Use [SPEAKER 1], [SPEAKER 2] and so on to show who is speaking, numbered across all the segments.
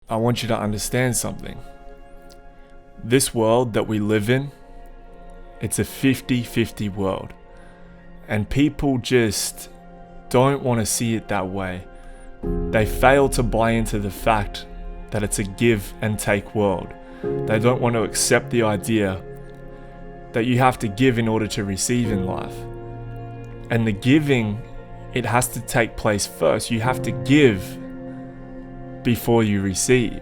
[SPEAKER 1] I want you to understand something. This world that we live in, it's a 50-50 world. And people just don't want to see it that way. They fail to buy into the fact that it's a give and take world. They don't want to accept the idea that you have to give in order to receive in life. And the giving, it has to take place first. You have to give before you receive.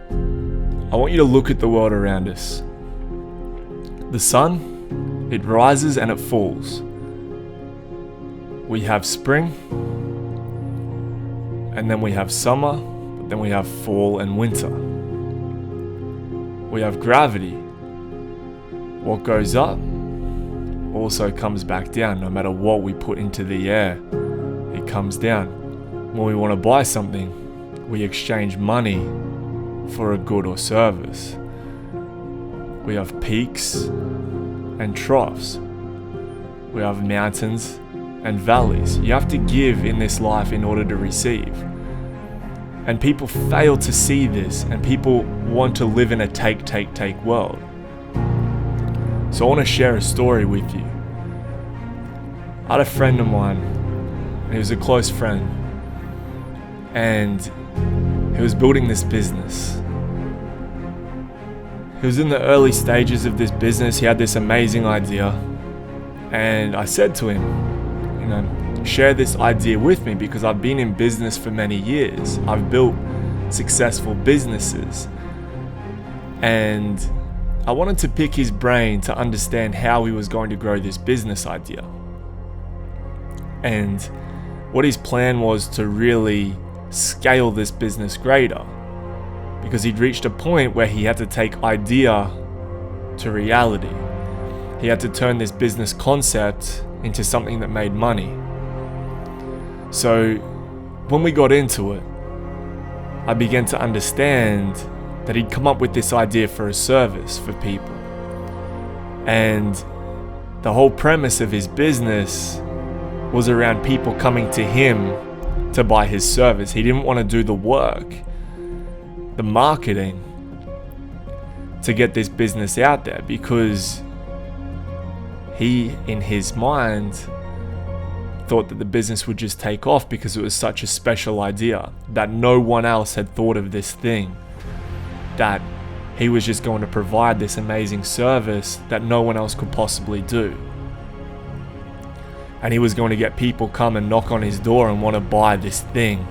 [SPEAKER 1] I want you to look at the world around us. The sun, it rises and it falls. We have spring, and then we have summer, but then we have fall and winter. We have gravity. What goes up also comes back down. No matter what we put into the air, it comes down. When we want to buy something, we exchange money for a good or service. We have peaks and troughs. We have mountains and valleys. You have to give in this life in order to receive. And people fail to see this, and people want to live in a take world. So I want to share a story with you. I had a friend of mine, and he was a close friend, and he was building this business. He was in the early stages of this business. He had this amazing idea, and I said to him, share this idea with me, because I've been in business for many years. I've built successful businesses, and I wanted to pick his brain to understand how he was going to grow this business idea. And what his plan was to really scale this business greater, because he'd reached a point where he had to take idea to reality. He had to turn this business concept into something that made money. So when we got into it, I began to understand that he'd come up with this idea for a service for people. And the whole premise of his business was around people coming to him to buy his service. He didn't want to do the work, the marketing, to get this business out there, because he, in his mind, thought that the business would just take off because it was such a special idea, that no one else had thought of this thing, that he was just going to provide this amazing service that no one else could possibly do. And he was going to get people come and knock on his door and want to buy this thing.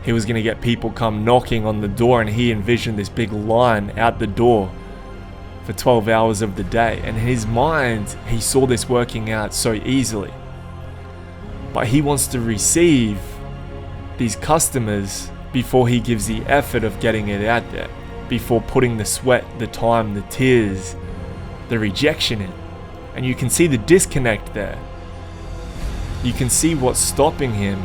[SPEAKER 1] He was going to get people come knocking on the door, and he envisioned this big line out the door for 12 hours of the day. And in his mind, he saw this working out so easily. But he wants to receive these customers before he gives the effort of getting it out there, before putting the sweat, the time, the tears, the rejection in. And you can see the disconnect there. You can see what's stopping him,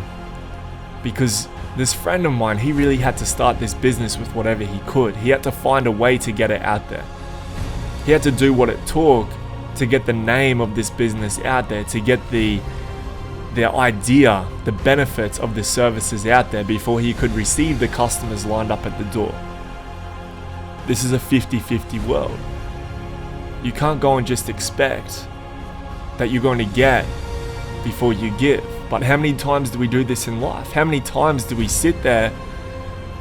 [SPEAKER 1] because this friend of mine, he really had to start this business with whatever he could. He had to find a way to get it out there. He had to do what it took to get the name of this business out there, to get the idea, the benefits of the services out there before he could receive the customers lined up at the door. This is a 50-50 world. You can't go and just expect that you're going to get before you give. But how many times do we do this in life? How many times do we sit there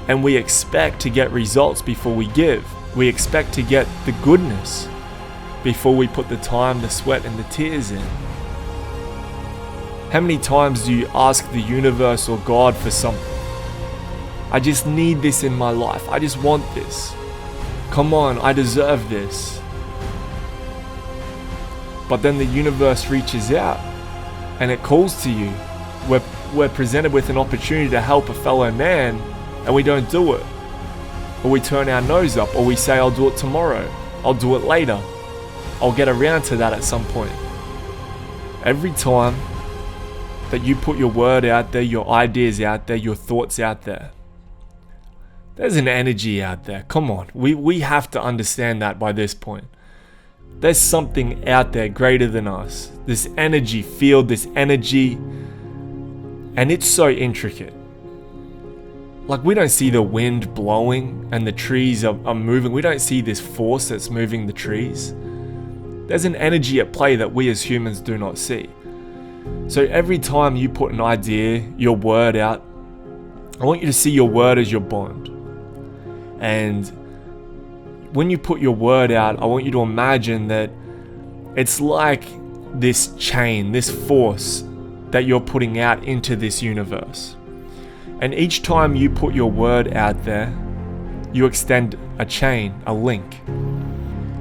[SPEAKER 1] and we expect to get results before we give? We expect to get the goodness before we put the time, the sweat, and the tears in. How many times do you ask the universe or God for something? I just need this in my life. I just want this. Come on, I deserve this. But then the universe reaches out and it calls to you. We're presented with an opportunity to help a fellow man, and we don't do it. Or we turn our nose up, or we say, I'll do it tomorrow. I'll do it later. I'll get around to that at some point. Every time that you put your word out there, your ideas out there, your thoughts out there, there's an energy out there. Come on. We have to understand that by this point. There's something out there greater than us. This energy field, this energy, and it's so intricate. Like, we don't see the wind blowing and the trees are moving. We don't see this force that's moving the trees. There's an energy at play that we as humans do not see. So every time you put an idea, your word out, I want you to see your word as your bond. And when you put your word out, I want you to imagine that it's like this chain, this force that you're putting out into this universe. And each time you put your word out there, you extend a chain, a link.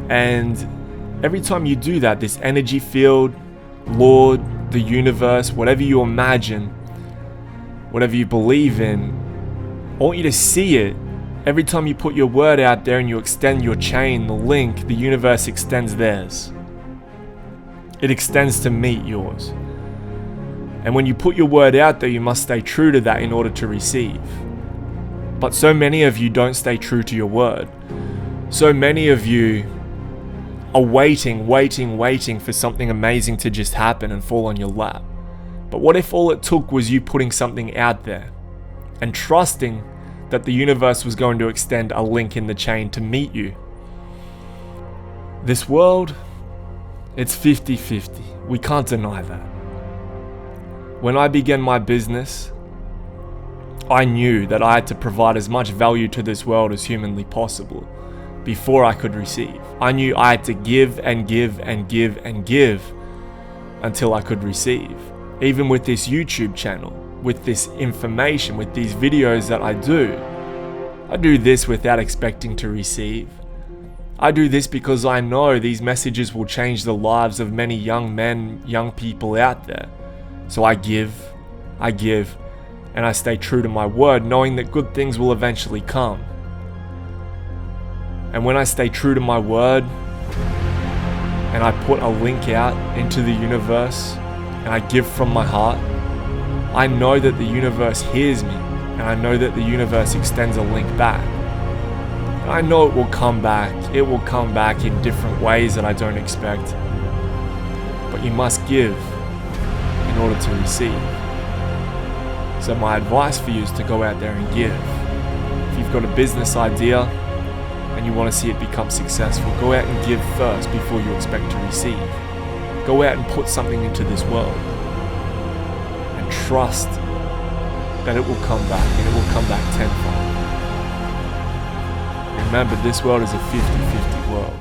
[SPEAKER 1] And every time you do that, this energy field, Lord, the universe, whatever you imagine, whatever you believe in, I want you to see it. Every time you put your word out there and you extend your chain, the link, the universe extends theirs. It extends to meet yours. And when you put your word out there, you must stay true to that in order to receive. But so many of you don't stay true to your word. So many of you are waiting for something amazing to just happen and fall on your lap. But what if all it took was you putting something out there and trusting that the universe was going to extend a link in the chain to meet you? This world, it's 50-50. We can't deny that. When I began my business, I knew that I had to provide as much value to this world as humanly possible before I could receive. I knew I had to give and give and give and give until I could receive. Even with this YouTube channel, with this information, with these videos that I do this without expecting to receive. I do this because I know these messages will change the lives of many young men, young people out there. So I give, and I stay true to my word, knowing that good things will eventually come. And when I stay true to my word, and I put a link out into the universe, and I give from my heart, I know that the universe hears me, and I know that the universe extends a link back. And I know it will come back. It will come back in different ways that I don't expect. But you must give in order to receive. So my advice for you is to go out there and give. If you've got a business idea and you want to see it become successful, go out and give first before you expect to receive. Go out and put something into this world and trust that it will come back, and it will come back tenfold. Remember, this world is a 50-50 world.